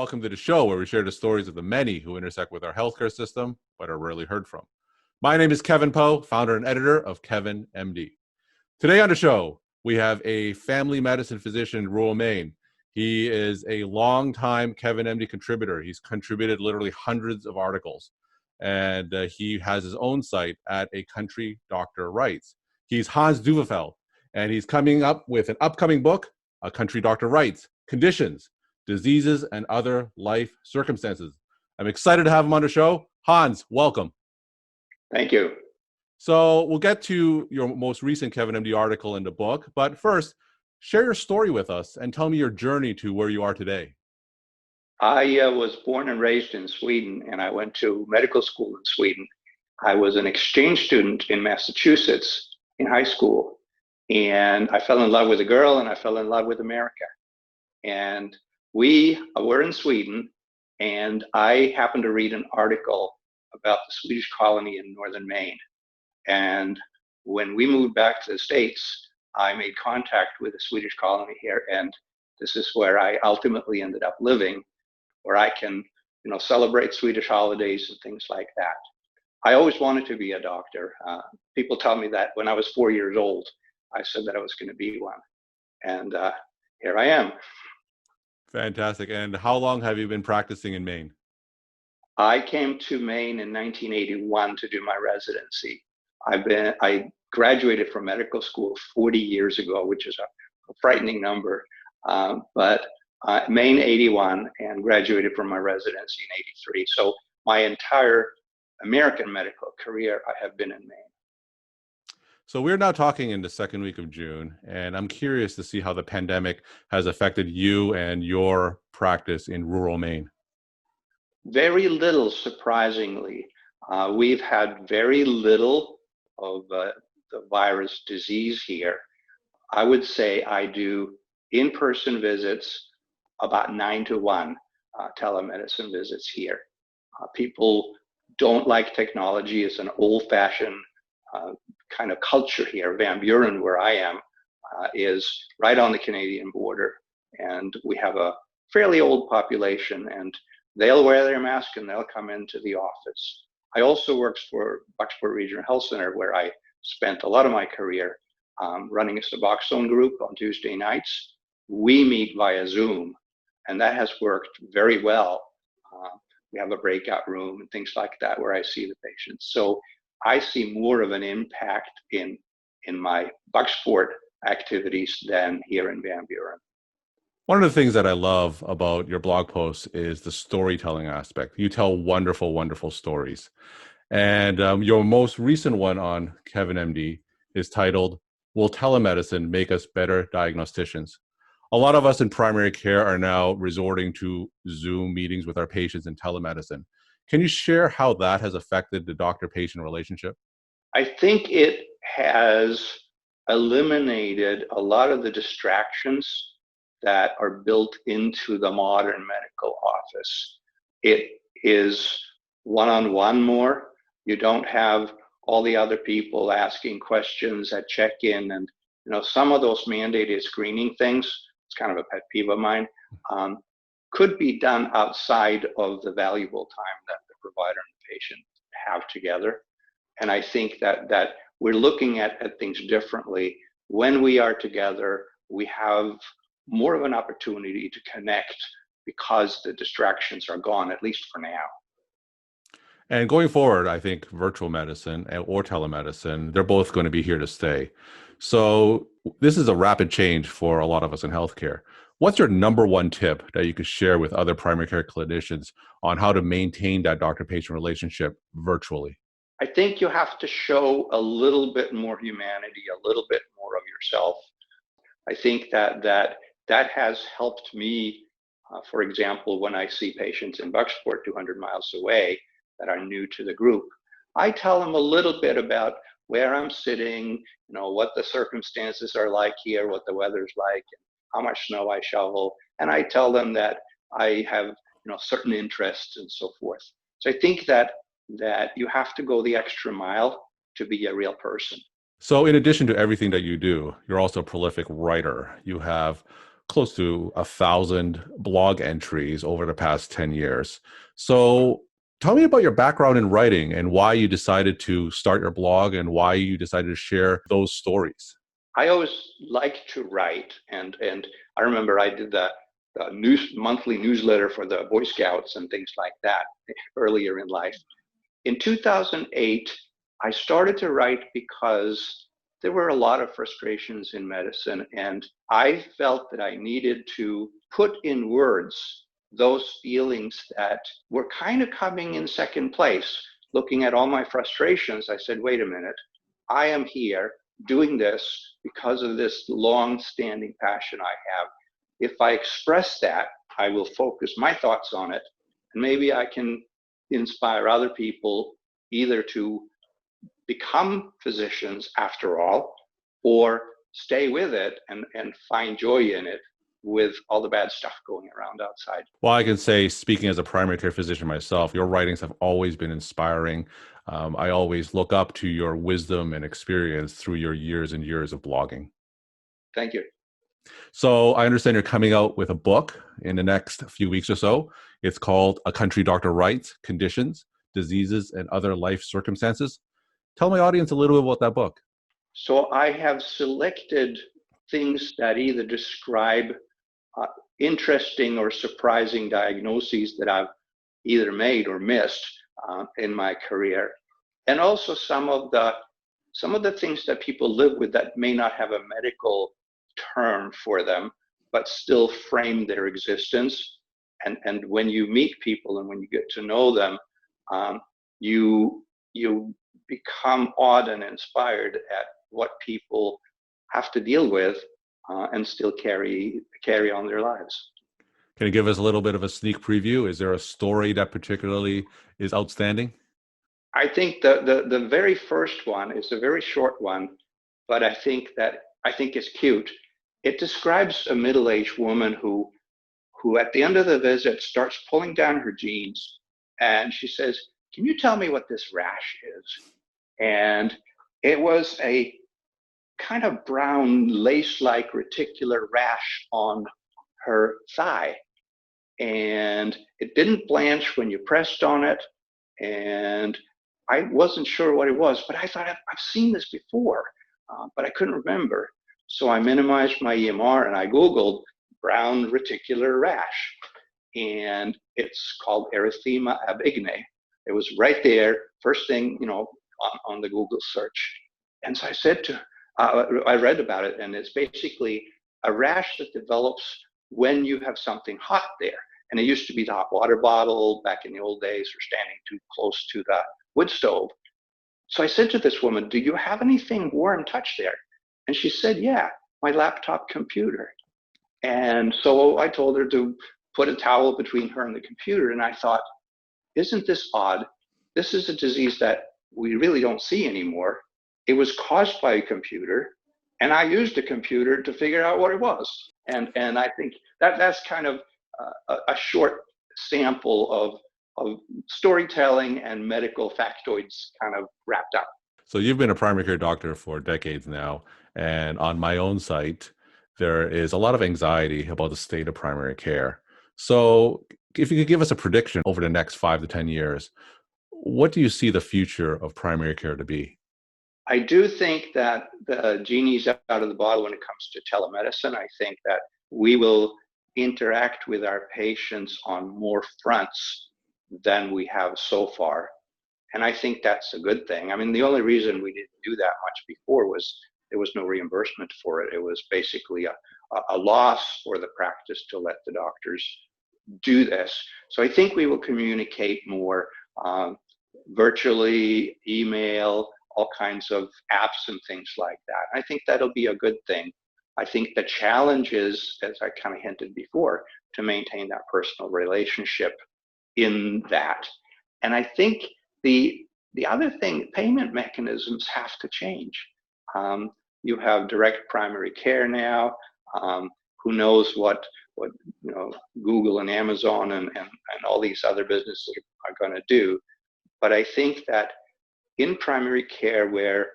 welcome to the show where we share the stories of the many who intersect with our healthcare system but are rarely heard from. My name is Kevin Poe, founder and editor of Kevin MD. Today on the show, we have a family medicine physician in rural Maine. He is a longtime Kevin MD contributor. He's contributed literally hundreds of articles, and he has his own site at A Country Doctor Writes. He's Hans Duvefeld, and he's coming up with an upcoming book, A Country Doctor Writes, Conditions, Diseases, and Other Life Circumstances. I'm excited to have him on the show. Hans, welcome. Thank you. So we'll get to your most recent Kevin MD article in the book, but first, share your story with us and tell me your journey to where you are today. I was born and raised in Sweden, and I went to medical school in Sweden. I was an exchange student in Massachusetts in high school, and I fell in love with a girl, and I fell in love with America. And we were in Sweden, and I happened to read an article about the Swedish colony in northern Maine. And when we moved back to the States, I made contact with the Swedish colony here, and this is where I ultimately ended up living, where I can, celebrate Swedish holidays and things like that. I always wanted to be a doctor. People tell me that when I was 4 years old, I said that I was going to be one, and here I am. Fantastic. And how long have you been practicing in Maine? I came to Maine in 1981 to do my residency. I graduated from medical school 40 years ago, which is a frightening number, but Maine 81 and graduated from my residency in 83. So my entire American medical career, I have been in Maine. So we're now talking in the second week of June, and I'm curious to see how the pandemic has affected you and your practice in rural Maine. Very little, surprisingly. We've had very little of the virus disease here. I would say I do in-person visits about 9-to-1 telemedicine visits here. People don't like technology. It's an old-fashioned kind of culture here. Van Buren, where I am, is right on the Canadian border, and we have a fairly old population, and they'll wear their mask and they'll come into the office. I also worked for Bucksport Regional Health Center, where I spent a lot of my career running a Suboxone group on Tuesday nights. We meet via Zoom, and that has worked very well. We have a breakout room and things like that where I see the patients. So I see more of an impact in my Bucksport activities than here in Van Buren. One of the things that I love about your blog posts is the storytelling aspect. You tell wonderful, wonderful stories. And your most recent one on Kevin MD is titled, Will Telemedicine Make Us Better Diagnosticians? A lot of us in primary care are now resorting to Zoom meetings with our patients in telemedicine. Can you share how that has affected the doctor-patient relationship? I think it has eliminated a lot of the distractions that are built into the modern medical office. It is one-on-one more. You don't have all the other people asking questions at check-in, and some of those mandated screening things, it's kind of a pet peeve of mine, could be done outside of the valuable time that the provider and the patient have together. And I think that we're looking at things differently. When we are together, we have more of an opportunity to connect because the distractions are gone, at least for now. And going forward, I think virtual medicine or telemedicine, they're both going to be here to stay. So this is a rapid change for a lot of us in healthcare. What's your number one tip that you could share with other primary care clinicians on how to maintain that doctor-patient relationship virtually? I think you have to show a little bit more humanity, a little bit more of yourself. I think that has helped me, for example, when I see patients in Bucksport 200 miles away that are new to the group. I tell them a little bit about where I'm sitting, what the circumstances are like here, what the weather's like, and how much snow I shovel. And I tell them that I have, certain interests and so forth. So I think that you have to go the extra mile to be a real person. So in addition to everything that you do, you're also a prolific writer. You have close to 1,000 blog entries over the past 10 years. So tell me about your background in writing and why you decided to start your blog and why you decided to share those stories. I always liked to write, and I remember I did the monthly newsletter for the Boy Scouts and things like that earlier in life. In 2008, I started to write because there were a lot of frustrations in medicine, and I felt that I needed to put in words those feelings that were kind of coming in second place. Looking at all my frustrations, I said, wait a minute, I am here doing this because of this long-standing passion I have. If I express that, I will focus my thoughts on it, and maybe I can inspire other people either to become physicians after all, or stay with it and find joy in it with all the bad stuff going around outside. Well, I can say, speaking as a primary care physician myself, your writings have always been inspiring. I always look up to your wisdom and experience through your years and years of blogging. Thank you. So I understand you're coming out with a book in the next few weeks or so. It's called A Country Doctor Writes: Conditions, Diseases, and Other Life Circumstances. Tell my audience a little bit about that book. So I have selected things that either describe interesting or surprising diagnoses that I've either made or missed in my career, and also some of the things that people live with that may not have a medical term for them, but still frame their existence. And when you meet people and when you get to know them, you become awed and inspired at what people have to deal with and still carry on their lives. Can you give us a little bit of a sneak preview? Is there a story that particularly is outstanding? I think the very first one is a very short one, but I think it's cute. It describes a middle-aged woman who at the end of the visit starts pulling down her jeans, and she says, "Can you tell me what this rash is?" And it was a kind of brown lace-like reticular rash on her thigh, and it didn't blanch when you pressed on it, and I wasn't sure what it was, but I thought I've seen this before, but I couldn't remember. So I minimized my EMR and I Googled brown reticular rash, and it's called erythema ab igne. It was right there, first thing, on the Google search. And so I said I read about it, and it's basically a rash that develops when you have something hot there. And it used to be the hot water bottle back in the old days, or standing too close to the wood stove. So I said to this woman, "Do you have anything warm touch there?" And she said, "Yeah, my laptop computer." And so I told her to put a towel between her and the computer. And I thought, isn't this odd? This is a disease that we really don't see anymore. It was caused by a computer, and I used a computer to figure out what it was. And I think that's kind of a short sample of storytelling and medical factoids kind of wrapped up. So you've been a primary care doctor for decades now, and on my own site, there is a lot of anxiety about the state of primary care. So if you could give us a prediction over the next 5 to 10 years, what do you see the future of primary care to be? I do think that the genie's out of the bottle when it comes to telemedicine. I think that we will interact with our patients on more fronts than we have so far. And I think that's a good thing. I mean, the only reason we didn't do that much before was there was no reimbursement for it. It was basically a loss for the practice to let the doctors do this. So I think we will communicate more virtually, email, all kinds of apps and things like that. I think that'll be a good thing. I think the challenge is, as I kind of hinted before, to maintain that personal relationship in that. And I think the other thing, payment mechanisms have to change. You have direct primary care now. Who knows what Google and Amazon and all these other businesses are going to do. But I think that in primary care, where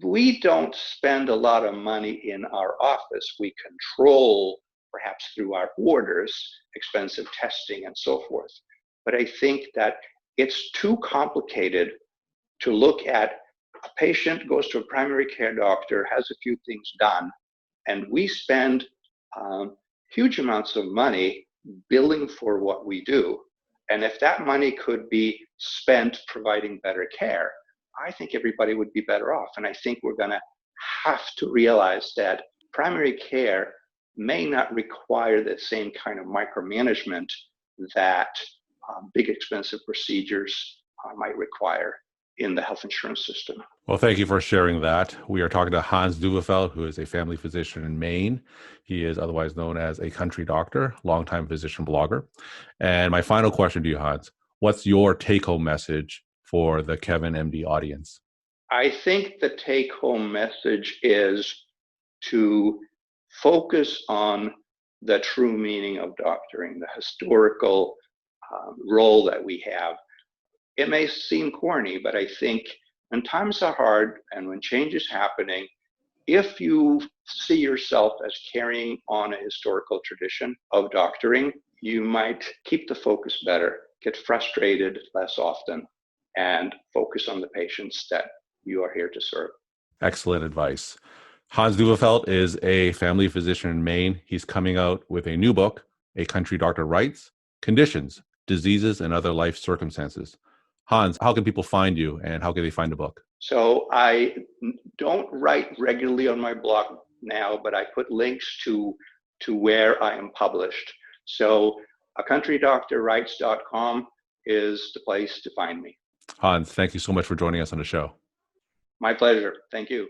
we don't spend a lot of money in our office, we control perhaps through our orders, expensive testing and so forth. But I think that it's too complicated to look at a patient goes to a primary care doctor, has a few things done, and we spend huge amounts of money billing for what we do. And if that money could be spent providing better care, I think everybody would be better off. And I think we're going to have to realize that primary care may not require the same kind of micromanagement that big expensive procedures might require in the health insurance system. Well, thank you for sharing that. We are talking to Hans Dueveld, who is a family physician in Maine. He is otherwise known as a country doctor, longtime physician blogger. And my final question to you, Hans, what's your take-home message for the Kevin MD audience? I think the take-home message is to focus on the true meaning of doctoring, the historical role that we have. It may seem corny, but I think when times are hard and when change is happening, if you see yourself as carrying on a historical tradition of doctoring, you might keep the focus better, get frustrated less often, and focus on the patients that you are here to serve. Excellent advice. Hans Dueveld is a family physician in Maine. He's coming out with a new book, A Country Doctor Writes, Conditions, Diseases, and Other Life Circumstances. Hans, how can people find you and how can they find the book? So I don't write regularly on my blog now, but I put links to where I am published. So acountry-doctor-writes.com is the place to find me. Hans, thank you so much for joining us on the show. My pleasure. Thank you.